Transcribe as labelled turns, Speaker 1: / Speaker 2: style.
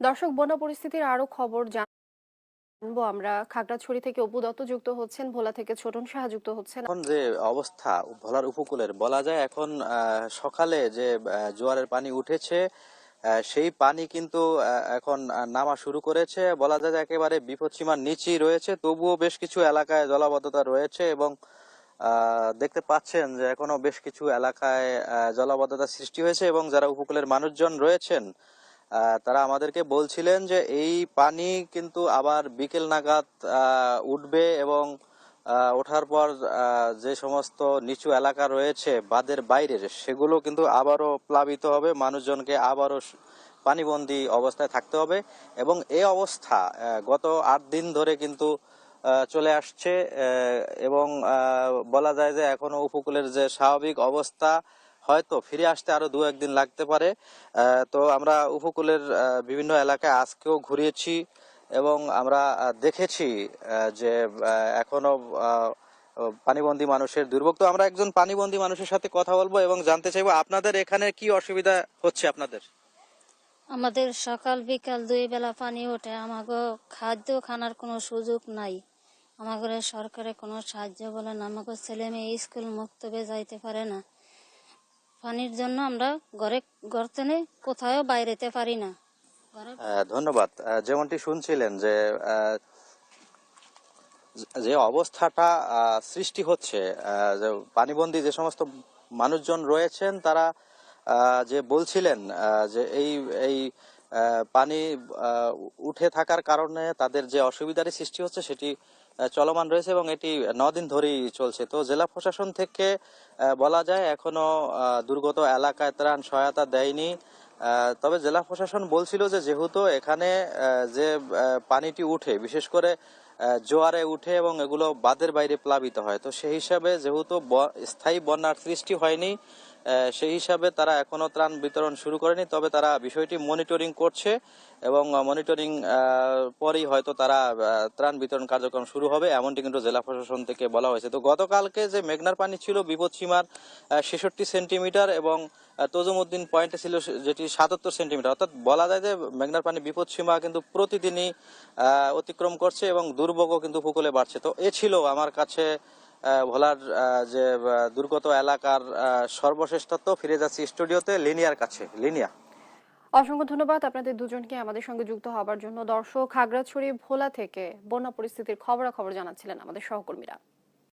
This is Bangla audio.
Speaker 1: দর্শক, বন্যা পরিস্থিতির আরো খবর জানবো আমরা। খাগড়াছড়ি থেকে অপু দত্ত যুক্ত হচ্ছেন, ভোলা থেকে ছোটন সাহা যুক্ত হচ্ছেন।
Speaker 2: এখন যে অবস্থা ভোলার উপকূলের বলা যায়, এখন সকালে যে জোয়ারের পানি উঠেছে, সেই পানি কিন্তু এখন নামা শুরু করেছে। বলা যায় যে একেবারে বিপদসীমার নিচেই রয়েছে, তবুও বেশ কিছু এলাকায় জলাবদ্ধতা রয়েছে এবং দেখতে পাচ্ছেন যে এখনো বেশ কিছু এলাকায় জলাবদ্ধতা সৃষ্টি হয়েছে এবং যারা উপকূলের মানুষজন রয়েছেন তারা আমাদেরকে বলছিলেন যে এই পানি কিন্তু আবার বিকেল নাগাদ উঠবে এবং ওঠার পর যে সমস্ত নিচু এলাকা রয়েছে বাঁধের বাইরের, সেগুলো কিন্তু আবারও প্লাবিত হবে, মানুষজনকে আবারও পানিবন্দী অবস্থায় থাকতে হবে। এবং এই অবস্থা গত 8 দিন ধরে কিন্তু চলে আসছে এবং বলা যায় যে এখনো উপকূলের যে স্বাভাবিক অবস্থা হয়তো ফিরে আসতে আরো 2-1 দিন লাগতে পারে। তো আমরা উপকূলের বিভিন্ন এলাকায় আজকেও ঘুরিয়েছি এবং আমরা দেখেছি যে এখনো পানিবন্দী মানুষের দুর্ভোগ। তো আমরা একজন পানিবন্দী মানুষের সাথে কথা বলবো এবং জানতে চাইবো আপনাদের এখানে কি অসুবিধা হচ্ছে আপনাদের।
Speaker 3: আমাদের সকাল বিকাল 2 বেলা পানি ওঠে, আমাকে খাদ্য খানার কোনো সুযোগ নাই। আমাদের সরকারে কোনো সাহায্য বলে না, আমাকে ছেলে মেয়ে স্কুল মুক্তবে যাইতে পারে না। পানির জন্য আমরা ঘর থেকে কোথাও বাইরেতে পারি না।
Speaker 2: ধন্যবাদ। যেমনটি শুনছিলেন যে যে অবস্থাটা সৃষ্টি হচ্ছে, যে পানিবন্দী যে সমস্ত মানুষজন রয়েছেন তারা যে বলছিলেন যে এই এই পানি উঠে থাকার কারণে তাদের যে অসুবিধার সৃষ্টি হচ্ছে সেটি চলমান রয়েছে এবং এটি 9 দিন ধরেই চলছে। তো জেলা প্রশাসন থেকে বলা যায় এখনো দুর্গত এলাকায় ত্রাণ সহায়তা দেয়নি। তবে জেলা প্রশাসন বলছিল যে যেহেতু এখানে যে পানিটি উঠে বিশেষ করে জোয়ারে উঠে এবং এগুলো বাঁধের বাইরে প্লাবিত হয়, তো সেই হিসাবে যেহেতু স্থায়ী বন্যার সৃষ্টি হয়নি, সেই হিসাবে তারা এখনো ত্রাণ বিতরণ শুরু করেনি। তবে তারা বিষয়টি মনিটরিং করছে এবং মনিটরিং পরেই হয়তো তারা ত্রাণ বিতরণ কার্যক্রম শুরু হবে, এমনটি কিন্তু জেলা প্রশাসন থেকে বলা হয়েছে। তো গতকালকে যে মেঘনার পানি ছিল বিপদসীমার 66 সেন্টিমিটার এবং তজুমউদ্দিন পয়েন্টে ছিল যেটি 77 সেন্টিমিটার, অর্থাৎ বলা যায় যে মেঘনার পানি বিপদসীমা কিন্তু প্রতিদিনই অতিক্রম করছে এবং দুর্ভোগও কিন্তু উপকূলে বাড়ছে। তো এ ছিল আমার কাছে ভোলার যে দুর্গত এলাকার সর্বশেষ তথ্য। ফিরে যাচ্ছি স্টুডিওতে লিনিয়ার কাছে। লিনিয়া।
Speaker 1: অসংখ্য ধন্যবাদ আপনাদের দুজনকে আমাদের সঙ্গে যুক্ত হবার জন্য। দর্শক, খাগড়াছড়ি ভোলা থেকে বন্যা পরিস্থিতির খবরাখবর জানাচ্ছিলেন আমাদের সহকর্মীরা।